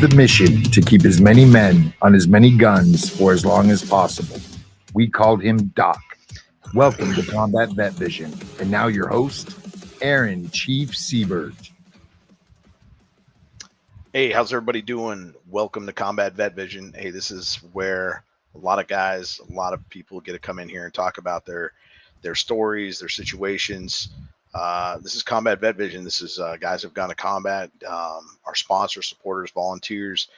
the mission to keep as many men on as many guns for as long as possible. We called him Doc. Welcome to Combat Vet Vision. And now your host, Aaron Chief Seabird. Hey, how's everybody doing? Welcome to Combat Vet Vision. Hey, this is where a lot of guys, a lot of people get to come in here and talk about their stories, their situations. This is Combat Vet Vision. This is guys who've gone to combat, our sponsors, supporters, volunteers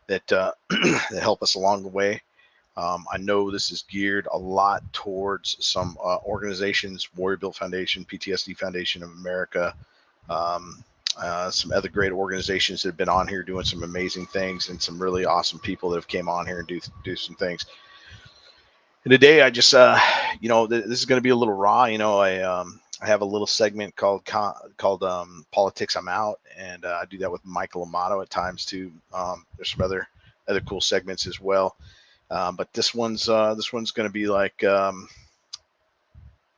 that that help us along the way. I know this is geared a lot towards some organizations, Warrior Built Foundation, PTSD Foundation of America, some other great organizations that have been on here doing some amazing things, and some really awesome people that have came on here and do some things. And today I just, this is going to be a little raw. I have a little segment called Politics I'm Out, and I do that with Michael Amato at times too. There's some other cool segments as well. But this one's going to be like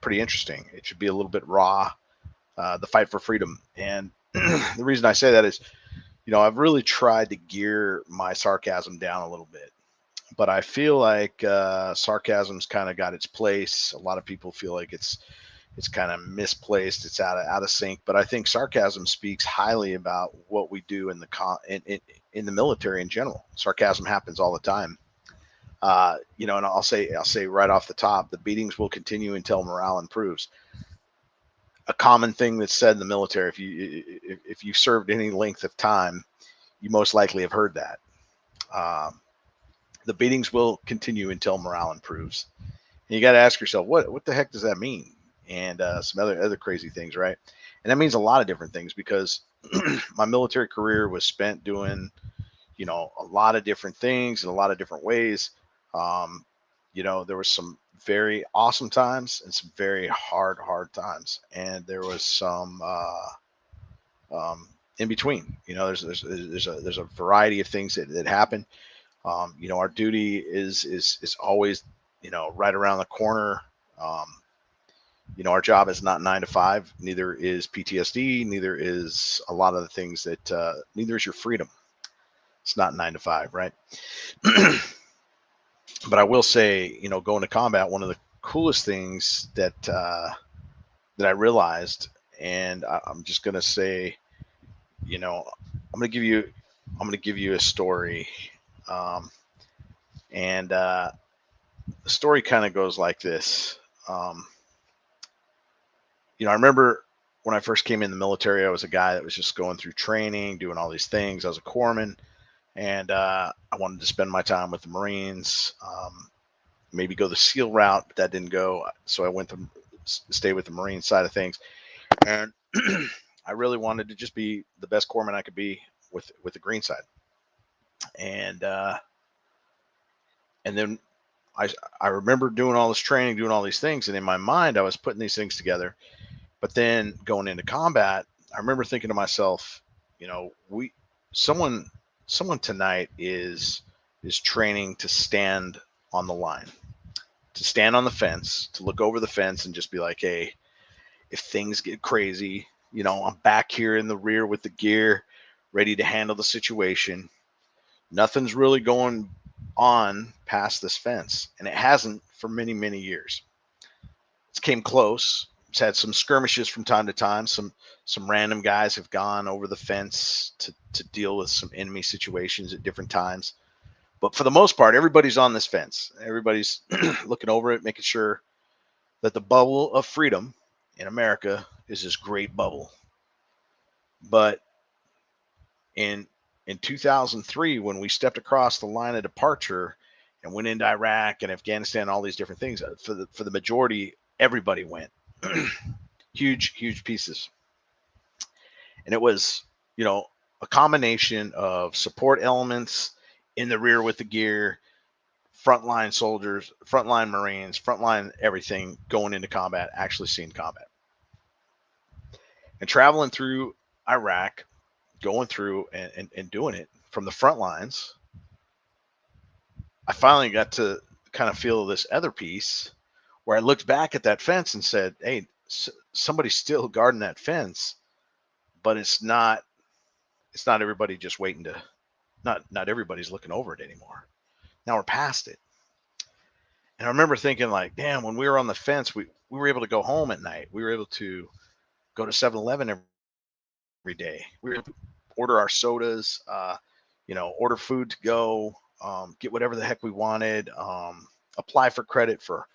pretty interesting. It should be a little bit raw, the fight for freedom. And the reason I say that is, I've really tried to gear my sarcasm down a little bit, but I feel like sarcasm's kind of got its place. A lot of people feel like it's kind of misplaced. It's out of sync. But I think sarcasm speaks highly about what we do in the military in general. Sarcasm happens all the time. And I'll say right off the top, the beatings will continue until morale improves. A common thing that's said in the military, if you served any length of time, you most likely have heard that. The beatings will continue until morale improves. And you got to ask yourself, what the heck does that mean? And some other crazy things, right? And that means a lot of different things, because my military career was spent doing, a lot of different things in a lot of different ways. There was some very awesome times and some very hard times, and there was some in between. There's a variety of things that happen. Our duty is always right around the corner. Our job is not 9 to 5. Neither is PTSD. Neither is a lot of the things that. Neither is your freedom. It's not 9 to 5, right? But I will say, going to combat, one of the coolest things that I realized, and I'm just gonna say, I'm gonna give you a story, and the story kind of goes like this. I remember when I first came in the military, I was a guy that was just going through training, doing all these things. I was a corpsman. And I wanted to spend my time with the Marines, maybe go the SEAL route, but that didn't go. So I went to stay with the Marine side of things. And I really wanted to just be the best corpsman I could be with the green side. And then I remember doing all this training, doing all these things. And in my mind, I was putting these things together. But then going into combat, I remember thinking to myself, someone tonight is training to stand on the line, to stand on the fence, to look over the fence and just be like, hey, if things get crazy, I'm back here in the rear with the gear, ready to handle the situation. Nothing's really going on past this fence. And it hasn't for many, many years. It's came close. It's had some skirmishes from time to time. Some random guys have gone over the fence to deal with some enemy situations at different times. But for the most part, everybody's on this fence. Everybody's looking over it, making sure that the bubble of freedom in America is this great bubble. But in 2003, when we stepped across the line of departure and went into Iraq and Afghanistan, all these different things, for the majority, everybody went. huge pieces. And it was, a combination of support elements in the rear with the gear, frontline soldiers, frontline Marines, frontline everything going into combat, actually seeing combat. And traveling through Iraq, going through and doing it from the front lines, I finally got to kind of feel this other piece where I looked back at that fence and said, hey, somebody's still guarding that fence, but it's not everybody just waiting to not everybody's looking over it anymore. Now we're past it. And I remember thinking like, damn, when we were on the fence, we were able to go home at night. We were able to go to 7-Eleven every day. We were able to order our sodas, order food to go, get whatever the heck we wanted, apply for credit for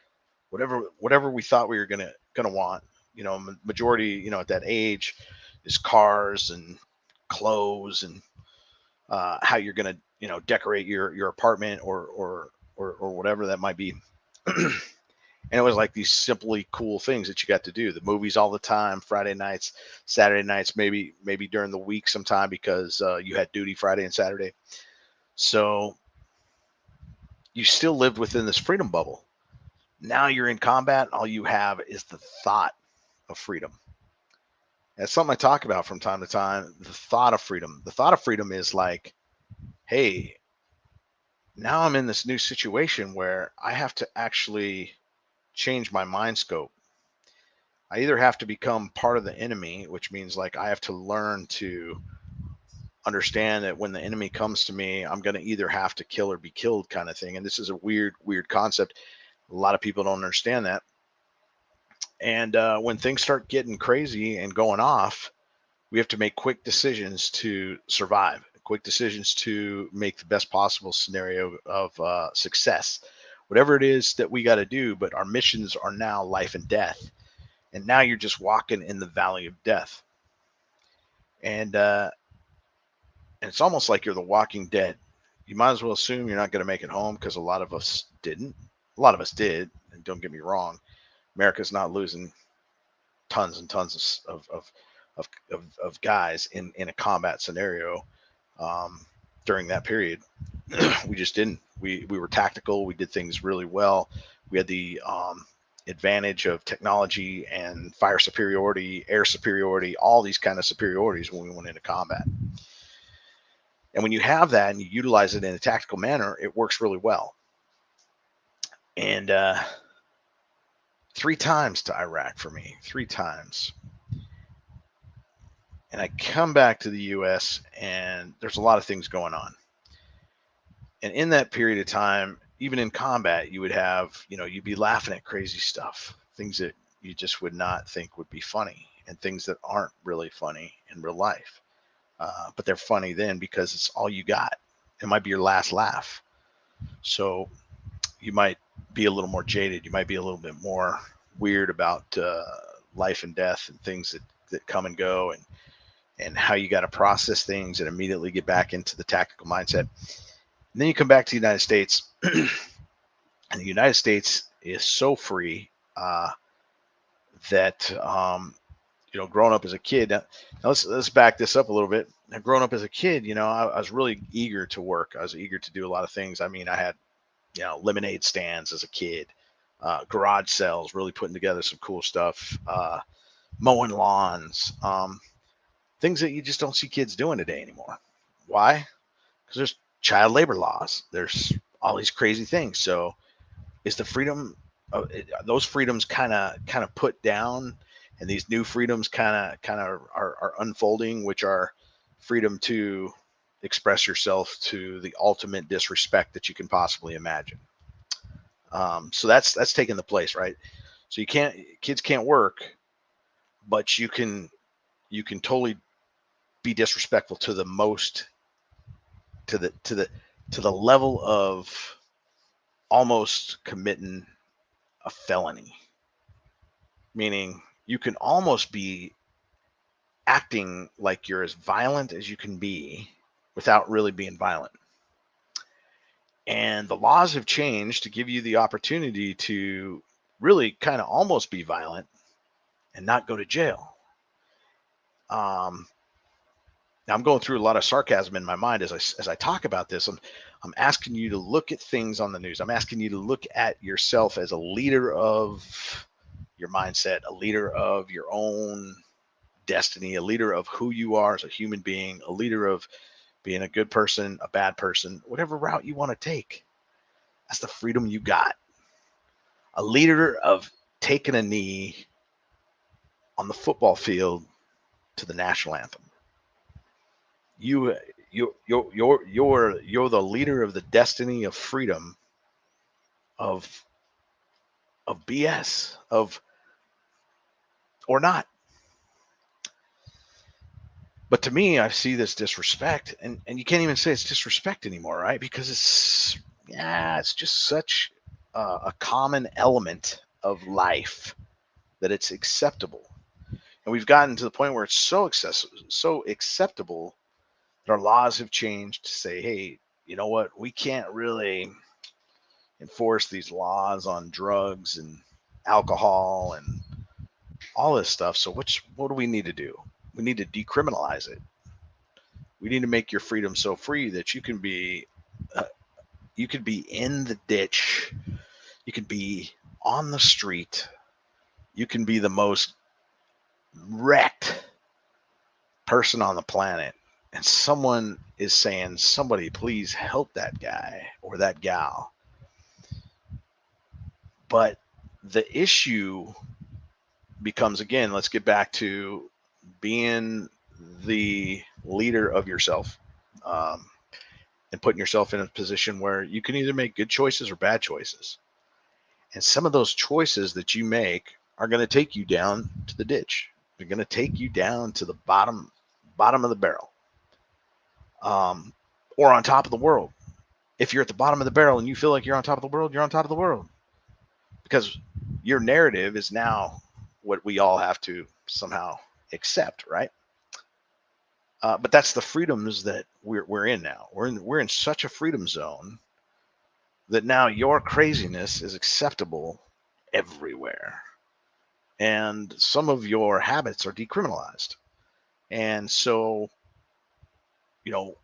whatever we thought we were gonna want. Majority, at that age is cars and clothes and how you're gonna, decorate your apartment or whatever that might be. And it was like these simply cool things that you got to do. The movies all the time, Friday nights, Saturday nights, maybe during the week sometime because you had duty Friday and Saturday. So you still lived within this freedom bubble. Now you're in combat. All you have is the thought of freedom. That's something I talk about from time to time. The thought of freedom. The thought of freedom is like, hey, now I'm in this new situation where I have to actually change my mind scope. I either have to become part of the enemy, which means like I have to learn to understand that when the enemy comes to me, I'm going to either have to kill or be killed kind of thing. And this is a weird concept. A lot of people don't understand that. And when things start getting crazy and going off, we have to make quick decisions to survive, quick decisions to make the best possible scenario of success, whatever it is that we got to do. But our missions are now life and death. And now you're just walking in the valley of death. And it's almost like you're the walking dead. You might as well assume you're not going to make it home because a lot of us didn't. A lot of us did. And don't get me wrong, America's not losing tons and tons of guys in a combat scenario during that period. We just didn't. We were tactical. We did things really well. We had the advantage of technology and fire superiority, air superiority, all these kind of superiorities when we went into combat. And when you have that and you utilize it in a tactical manner, it works really well. And 3 times to Iraq for me, 3 times. And I come back to the US and there's a lot of things going on. And in that period of time, even in combat, you would have, you'd be laughing at crazy stuff, things that you just would not think would be funny and things that aren't really funny in real life. But they're funny then because it's all you got. It might be your last laugh. So you might be a little more jaded. You might be a little bit more weird about life and death and things that come and go and how you got to process things and immediately get back into the tactical mindset. And then you come back to the United States, and the United States is so free that growing up as a kid. Now let's back this up a little bit. Now, growing up as a kid, I was really eager to work. I was eager to do a lot of things. I mean, I had lemonade stands as a kid, garage sales, really putting together some cool stuff, mowing lawns, things that you just don't see kids doing today anymore. Why? Because there's child labor laws. There's all these crazy things. So is the freedom of those freedoms kind of put down, and these new freedoms kind of are unfolding, which are freedom to express yourself to the ultimate disrespect that you can possibly imagine. So that's taking the place, right? So kids can't work, but you can totally be disrespectful to the most, to the level of almost committing a felony, meaning you can almost be acting like you're as violent as you can be without really being violent. And the laws have changed to give you the opportunity to really kind of almost be violent and not go to jail. Now I'm going through a lot of sarcasm in my mind as I talk about this. I'm asking you to look at things on the news. I'm asking you to look at yourself as a leader of your mindset, a leader of your own destiny, a leader of who you are as a human being, a leader of being a good person, a bad person, whatever route you want to take. That's the freedom you got. A leader of taking a knee on the football field to the national anthem. you're the leader of the destiny of freedom of BS of or not. But to me, I see this disrespect, and you can't even say it's disrespect anymore, right? Because it's just such a common element of life that it's acceptable. And we've gotten to the point where it's so acceptable that our laws have changed to say, hey, you know what? We can't really enforce these laws on drugs and alcohol and all this stuff. So what do we need to do? We need to decriminalize it. We need to make your freedom so free that uh, you could be in the ditch, you could be on the street, you can be the most wrecked person on the planet, and someone is saying, somebody please help that guy or that gal. But the issue becomes, again, let's get back to being the leader of yourself, um, and putting yourself in a position where you can either make good choices or bad choices. And some of those choices that you make are going to take you down to the ditch. They're going to take you down to the bottom of the barrel, or on top of the world. If you're at the bottom of the barrel and you feel like you're on top of the world, you're on top of the world, because your narrative is now what we all have to somehow accept, right? But that's the freedoms that we're in now. We're in such a freedom zone that now your craziness is acceptable everywhere, and some of your habits are decriminalized. And so, you know,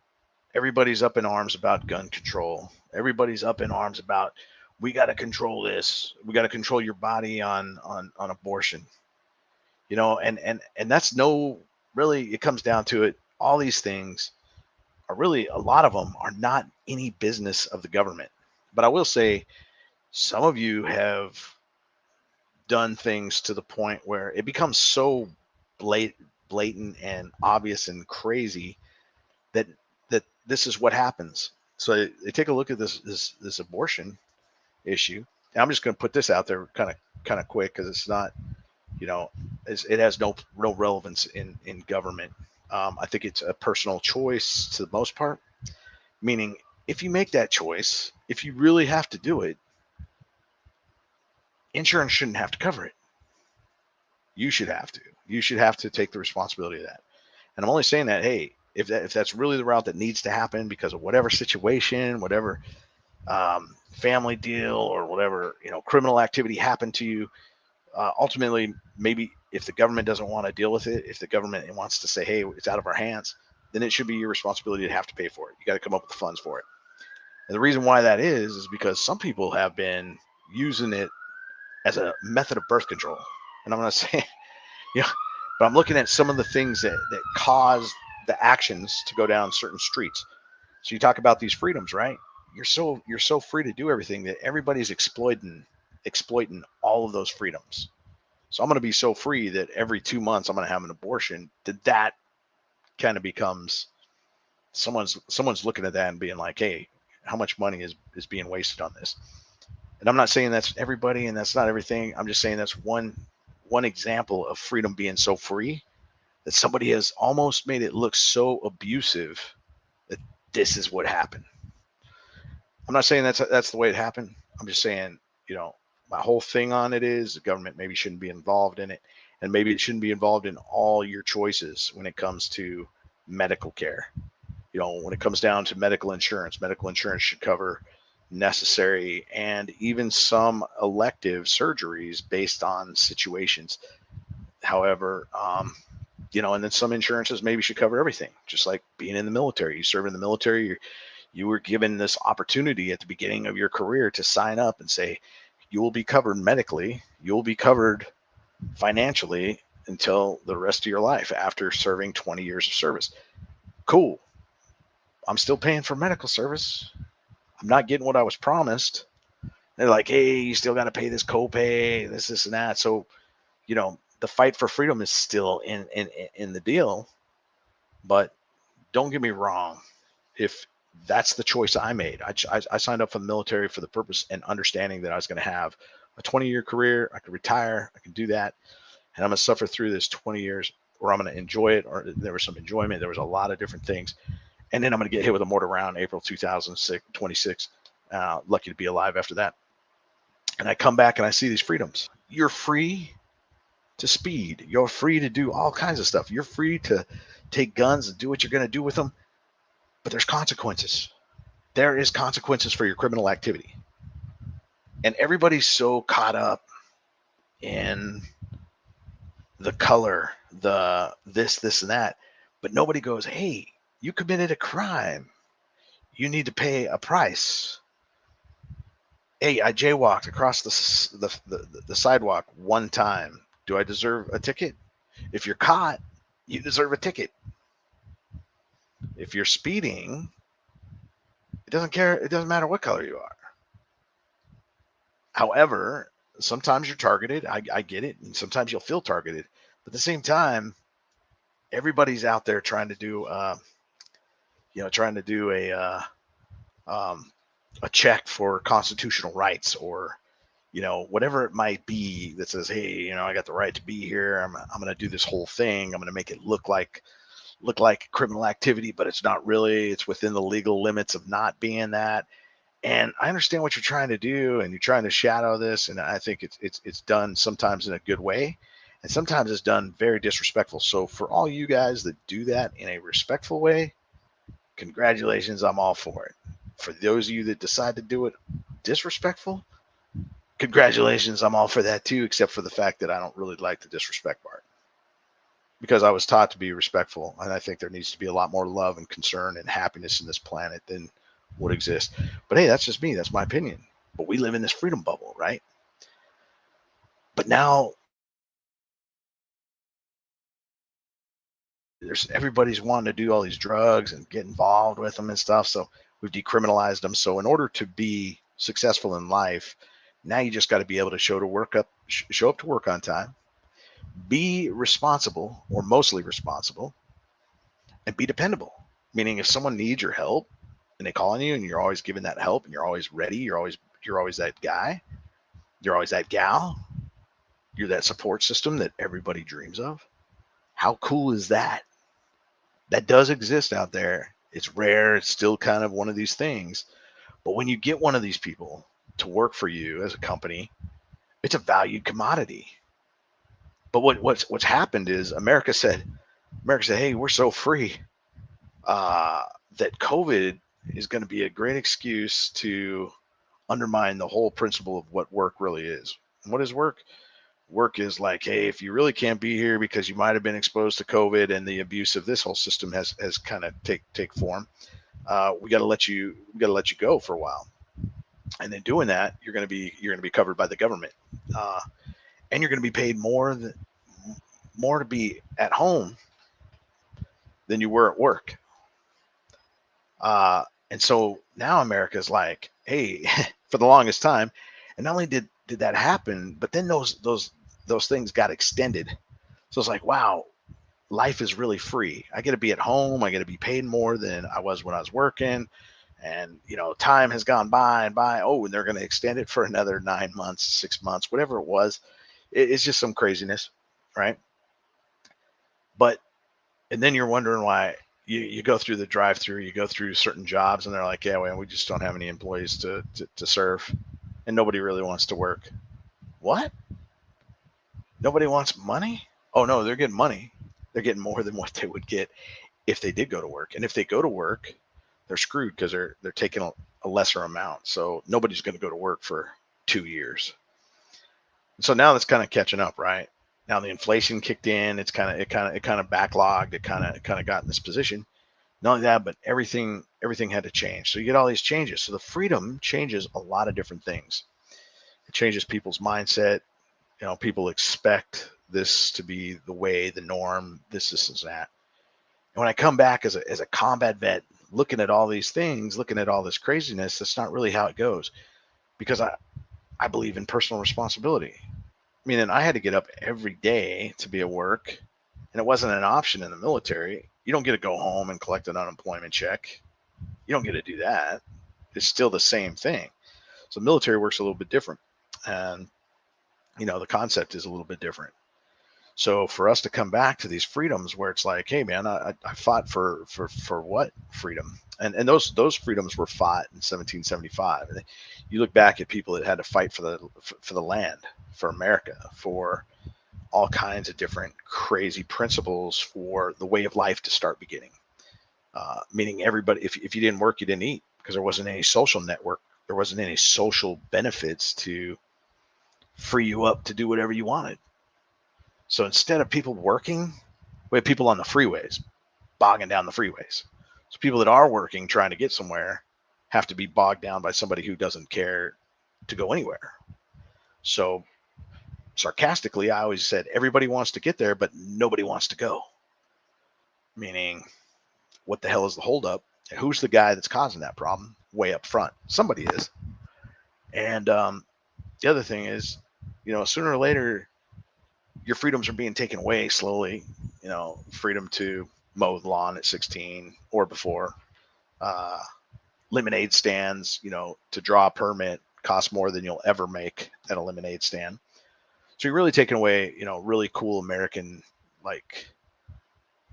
everybody's up in arms about gun control. Everybody's up in arms about, we got to control this. We got to control your body on abortion. And that's no, really, it comes down to it. All these things are really, a lot of them are not any business of the government. But I will say, some of you have done things to the point where it becomes so blatant and obvious and crazy that this is what happens. So they take a look at this abortion issue. And I'm just going to put this out there kind of quick, because it's not, it has no real relevance in government. I think it's a personal choice to the most part. Meaning, if you make that choice, if you really have to do it, insurance shouldn't have to cover it. You should have to. You should have to take the responsibility of that. And I'm only saying that, hey, if that's really the route that needs to happen because of whatever situation, whatever family deal, or whatever criminal activity happened to you, ultimately, maybe if the government doesn't want to deal with it, if the government wants to say, hey, it's out of our hands, then it should be your responsibility to have to pay for it. You got to come up with the funds for it. And the reason why that is because some people have been using it as a method of birth control. And I'm not saying, but I'm looking at some of the things that cause the actions to go down certain streets. So you talk about these freedoms, right? You're so free to do everything that everybody's exploiting all of those freedoms. So I'm going to be so free that every 2 months I'm going to have an abortion. That kind of becomes, someone's looking at that and being like, hey, how much money is being wasted on this? And I'm not saying that's everybody and that's not everything. I'm just saying that's one example of freedom being so free that somebody has almost made it look so abusive that this is what happened. I'm not saying that's the way it happened. I'm just saying, my whole thing on it is the government maybe shouldn't be involved in it, and maybe it shouldn't be involved in all your choices when it comes to medical care. When it comes down to medical insurance should cover necessary and even some elective surgeries based on situations. However, and then some insurances maybe should cover everything, just like being in the military. You serve in the military, you were given this opportunity at the beginning of your career to sign up and say, you will be covered medically, you'll be covered financially until the rest of your life after serving 20 years of service. Cool. I'm still paying for medical service. I'm not getting what I was promised. They're like, hey, you still got to pay this copay, this and that. So, the fight for freedom is still in the deal. But don't get me wrong. if that's the choice I made. I signed up for the military for the purpose and understanding that I was going to have a 20-year career. I could retire. I can do that. And I'm going to suffer through this 20 years, or I'm going to enjoy it, or there was some enjoyment. There was a lot of different things. And then I'm going to get hit with a mortar round April 2026. Lucky to be alive after that. And I come back and I see these freedoms. You're free to speed. You're free to do all kinds of stuff. You're free to take guns and do what you're going to do with them. But there's consequences. There is consequences for your criminal activity. And everybody's so caught up in the color, the this, and that. But nobody goes, hey, you committed a crime. You need to pay a price. Hey, I jaywalked across the sidewalk one time. Do I deserve a ticket? If you're caught, you deserve a ticket. If you're speeding, it doesn't matter what color you are. However, sometimes you're targeted. I get it. And sometimes you'll feel targeted. But at the same time, everybody's out there trying to do a check for constitutional rights, or whatever it might be, that says, hey, I got the right to be here. I'm going to do this whole thing. I'm going to make it look like criminal activity, but it's not really. It's within the legal limits of not being that. And I understand what you're trying to do, and you're trying to shadow this, and I think it's done sometimes in a good way, and sometimes it's done very disrespectful. So for all you guys that do that in a respectful way, congratulations, I'm all for it. For those of you that decide to do it disrespectful, congratulations, I'm all for that too, except for the fact that I don't really like the disrespect part, because I was taught to be respectful, and I think there needs to be a lot more love and concern and happiness in this planet than would exist. But hey, that's just me. That's my opinion. But we live in this freedom bubble, right? But now everybody's wanting to do all these drugs and get involved with them and stuff. So we've decriminalized them. So in order to be successful in life, now you just got to be able to show up to work on time, be responsible, or mostly responsible, and be dependable. Meaning if someone needs your help and they call on you and you're always giving that help and you're always ready, you're always that guy, you're always that gal, you're that support system that everybody dreams of. How cool is that? That does exist out there. It's rare. It's still kind of one of these things. But when you get one of these people to work for you as a company, it's a valued commodity. But what's happened is America said, hey, we're so free that COVID is going to be a great excuse to undermine the whole principle of what work really is. And what is work? Work is like, hey, if you really can't be here because you might have been exposed to COVID and the abuse of this whole system has kind of take form, we got to let you go for a while. And then doing that, you're going to be covered by the government, and you're going to be paid more to be at home than you were at work. And so now America's like, hey, for the longest time, and not only did that happen, but then those things got extended. So it's like, wow, life is really free. I get to be at home. I get to be paid more than I was when I was working. And, time has gone by and by. Oh, and they're going to extend it for another 9 months, 6 months, whatever it was. It's just some craziness, right? And then you're wondering why you go through the drive-through, you go through certain jobs, and they're like, yeah, well, we just don't have any employees to serve, and nobody really wants to work. What? Nobody wants money? Oh no, they're getting money. They're getting more than what they would get if they did go to work. And if they go to work, they're screwed because they're taking a lesser amount. So nobody's going to go to work for 2 years. And so now that's kind of catching up, right? Now the inflation kicked in. It kind of backlogged. It kind of got in this position. Not only that, but everything had to change. So you get all these changes. So the freedom changes a lot of different things. It changes people's mindset. People expect this to be the way, the norm, this and that. And when I come back as a combat vet, looking at all these things, looking at all this craziness, that's not really how it goes, because I believe in personal responsibility. Meaning I had to get up every day to be at work, and it wasn't an option in the military. You don't get to go home and collect an unemployment check. You don't get to do that. It's still the same thing. So military works a little bit different, and the concept is a little bit different. So for us to come back to these freedoms where it's like, hey man, I fought for what freedom? And those freedoms were fought in 1775. And you look back at people that had to fight for the land, for America, for all kinds of different crazy principles for the way of life to start beginning. Meaning everybody, if you didn't work, you didn't eat, because there wasn't any social network. There wasn't any social benefits to free you up to do whatever you wanted. So instead of people working, we have people on the freeways, bogging down the freeways. So people that are working, trying to get somewhere, have to be bogged down by somebody who doesn't care to go anywhere. So sarcastically, I always said everybody wants to get there, but nobody wants to go. Meaning, what the hell is the holdup? Who's the guy that's causing that problem? Way up front, somebody is. And the other thing is, sooner or later, your freedoms are being taken away slowly. Freedom to mow the lawn at 16 or before. Lemonade stands, to draw a permit costs more than you'll ever make at a lemonade stand. So you're really taking away, really cool American like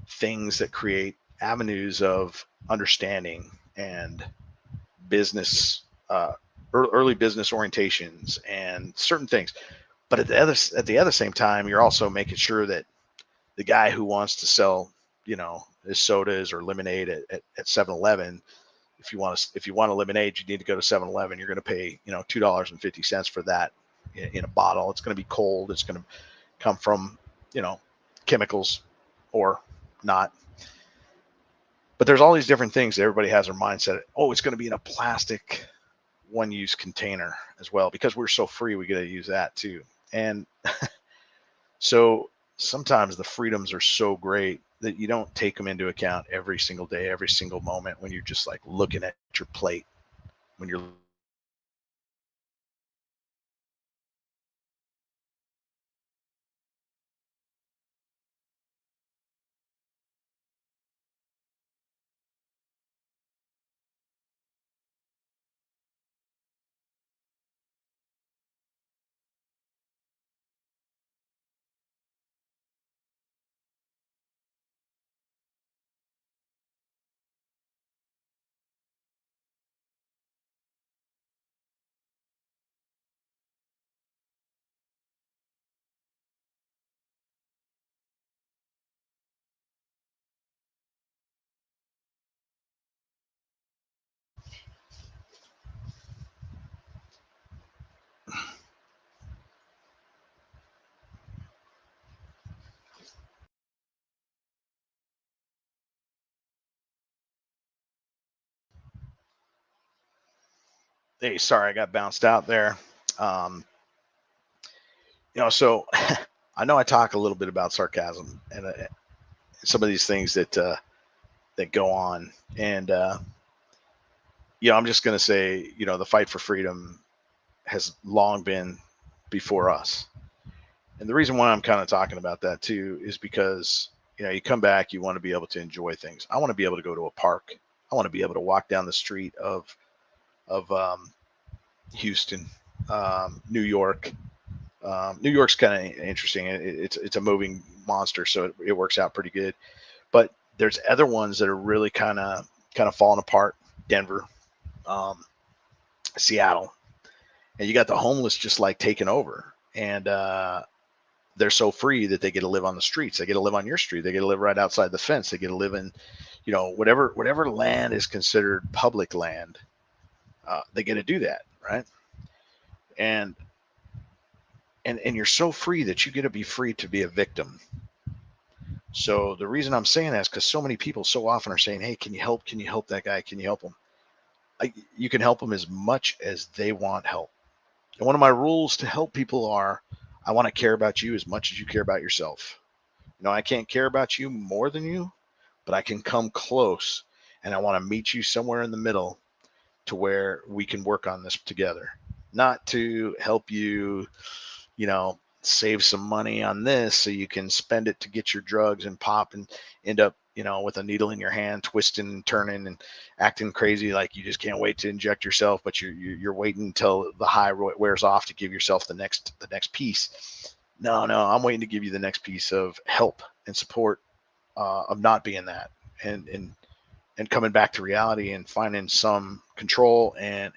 things that create avenues of understanding and business, early business orientations and certain things. But at the other same time, you're also making sure that the guy who wants to sell, his sodas or lemonade at 7-Eleven, if you want a lemonade, you need to go to 7-Eleven. You're going to pay, $2.50 for that in a bottle. It's going to be cold. It's going to come from, chemicals or not. But there's all these different things that everybody has their mindset. Oh, it's going to be in a plastic one-use container as well, because we're so free. We get to use that too. And so sometimes the freedoms are so great that you don't take them into account every single day, every single moment, when you're just like looking at your plate, when you're hey, sorry, I got bounced out there. Um, so I know I talk a little bit about sarcasm and some of these things that go on, and I'm just going to say, the fight for freedom has long been before us. And the reason why I'm kind of talking about that too is because, you come back, you want to be able to enjoy things. I want to be able to go to a park. I want to be able to walk down the street of Houston, New York. New York's kind of interesting. It's a moving monster, so it works out pretty good. But there's other ones that are really kind of falling apart. Denver, um, Seattle, and you got the homeless just like taking over. And they're so free that they get to live on the streets. They get to live on your street. They get to live right outside the fence. They get to live in, whatever land is considered public land. They get to do that, right? And and you're so free that you get to be free to be a victim. So the reason I'm saying that is because so many people so often are saying, "Hey, can you help? Can you help that guy? Can you help him?" You can help them as much as they want help. And one of my rules to help people are, I want to care about you as much as you care about yourself. I can't care about you more than you, but I can come close, and I want to meet you somewhere in the middle to where we can work on this together. Not to help you, save some money on this so you can spend it to get your drugs and pop and end up, with a needle in your hand, twisting and turning and acting crazy, like you just can't wait to inject yourself, but you're waiting until the high wears off to give yourself the next piece. No, I'm waiting to give you the next piece of help and support, of not being that, and coming back to reality and finding some control and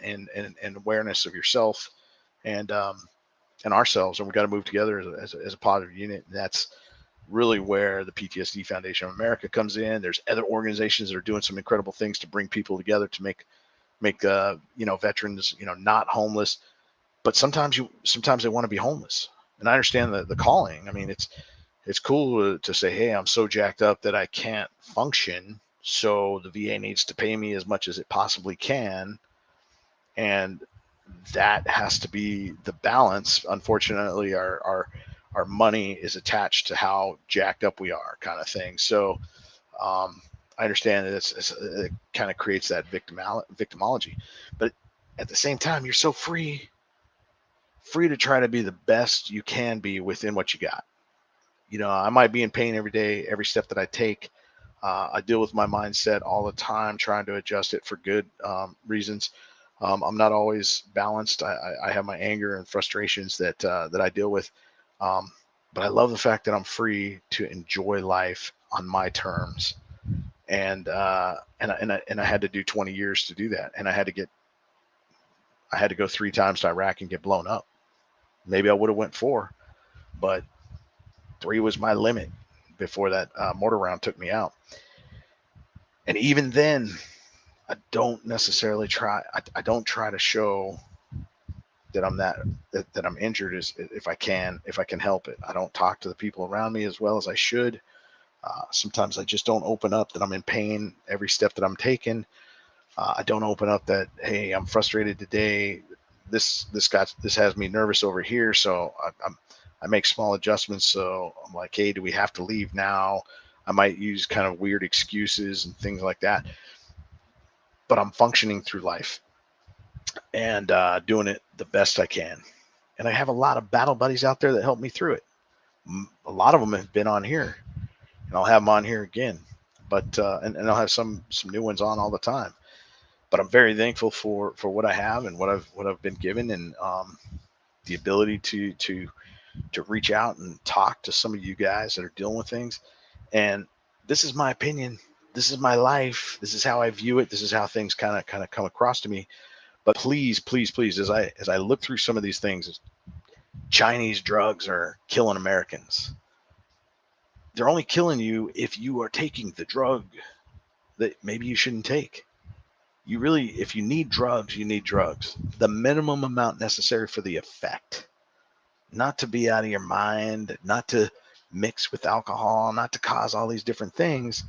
awareness of yourself and ourselves, and we got to move together as a positive unit. And that's really where the PTSD Foundation of America comes in. There's other organizations that are doing some incredible things to bring people together to make veterans not homeless, but sometimes they want to be homeless. And I understand the calling. I mean, it's cool to say, hey, I'm so jacked up that I can't function, so the VA needs to pay me as much as it possibly can, and that has to be the balance. Unfortunately, our money is attached to how jacked up we are, kind of thing. So I understand that it kind of creates that victimology, but at the same time, you're so free to try to be the best you can be within what you got. I might be in pain every day, every step that I take. I deal with my mindset all the time, trying to adjust it for good reasons. I'm not always balanced. I have my anger and frustrations that I deal with, but I love the fact that I'm free to enjoy life on my terms. And I had to do 20 years to do that, and I had to go 3 times to Iraq and get blown up. Maybe I would have went 4, but 3 was my limit before that mortar round took me out. And even then, I don't necessarily try. I don't try to show that I'm injured, as if I can help it. I don't talk to the people around me as well as I should. Sometimes I just don't open up that I'm in pain every step that I'm taking. I don't open up that, hey, I'm frustrated today. This has me nervous over here, so I make small adjustments. So I'm like, hey, do we have to leave now? I might use kind of weird excuses and things like that, but I'm functioning through life and doing it the best I can. And I have a lot of battle buddies out there that help me through it. A lot of them have been on here, and I'll have them on here again. But and I'll have some new ones on all the time. But I'm very thankful for what I have and what I've been given, and the ability to reach out and talk to some of you guys that are dealing with things. And this is my opinion. This is my life. This is how I view it. This is how things kind of come across to me. But please, please, please, as I look through some of these things, Chinese drugs are killing Americans. They're only killing you if you are taking the drug that maybe you shouldn't take. If you need drugs, you need drugs. The minimum amount necessary for the effect, not to be out of your mind, not to mix with alcohol, not to cause all these different things.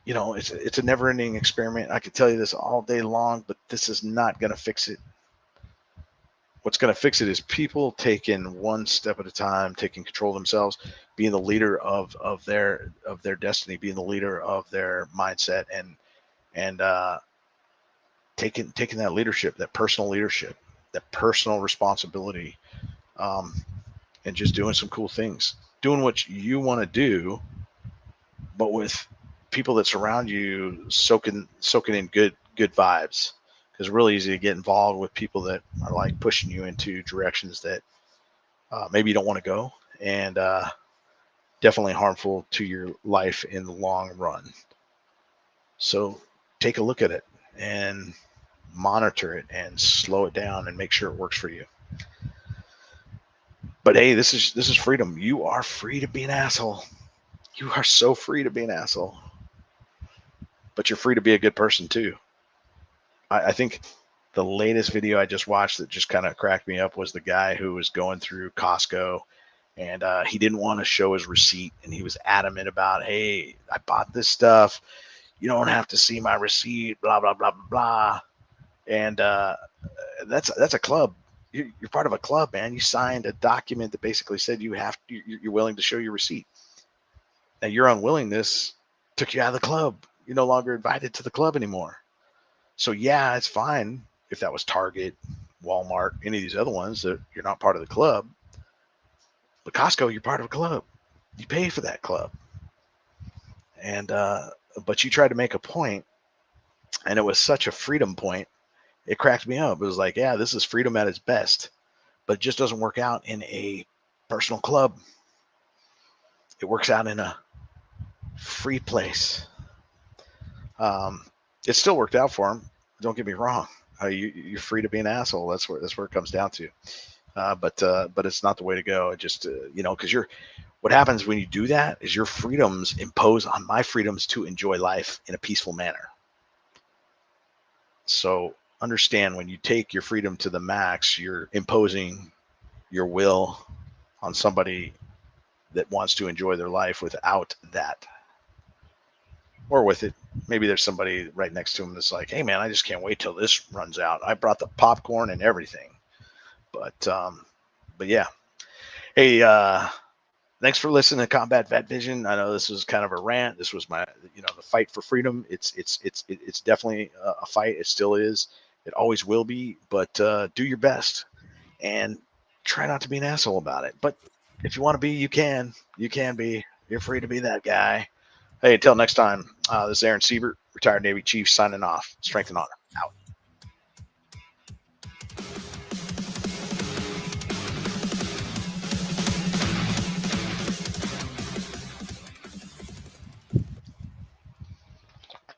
It's a never-ending experiment. I could tell you this all day long, but this is not going to fix it. What's going to fix it is people taking one step at a time, taking control of themselves, being the leader of their destiny, being the leader of their mindset, and taking that leadership, that personal leadership, that personal responsibility, and just doing some cool things, doing what you want to do, but with people that surround you, soaking in good vibes. Because it's really easy to get involved with people that are like pushing you into directions that maybe you don't want to go, and definitely harmful to your life in the long run. So take a look at it and monitor it and slow it down and make sure it works for you. But hey, this is freedom. You are free to be an asshole. You are so free to be an asshole. But you're free to be a good person too. I think the latest video I just watched that just kind of cracked me up was the guy who was going through Costco, and he didn't want to show his receipt, and he was adamant about, hey, I bought this stuff. You don't have to see my receipt, blah, blah, blah, blah, blah. And that's a club. You're part of a club, man. You signed a document that basically said you're willing to show your receipt. Now, your unwillingness took you out of the club. You're no longer invited to the club anymore. So yeah, it's fine if that was Target, Walmart, any of these other ones that you're not part of the club. But Costco, you're part of a club. You pay for that club. And but you tried to make a point, and it was such a freedom point. It cracked me up. It was like, yeah, this is freedom at its best, but it just doesn't work out in a personal club. It works out in a free place. Um, it still worked out for him. Don't get me wrong. You're free to be an asshole. That's where it comes down to. But it's not the way to go. It just because what happens when you do that is your freedoms impose on my freedoms to enjoy life in a peaceful manner. So understand, when you take your freedom to the max, you're imposing your will on somebody that wants to enjoy their life without that, or with it. Maybe there's somebody right next to them that's like, hey man, I just can't wait till this runs out. I brought the popcorn and everything. But yeah. Hey, thanks for listening to Combat Vet Vision. I know this was kind of a rant. This was my, the fight for freedom. It's definitely a fight. It still is. It always will be. But do your best and try not to be an asshole about it. But if you want to be, you can. You can be. You're free to be that guy. Hey, until next time. This is Aaron Siebert, retired Navy Chief, signing off. Strength and honor. Out.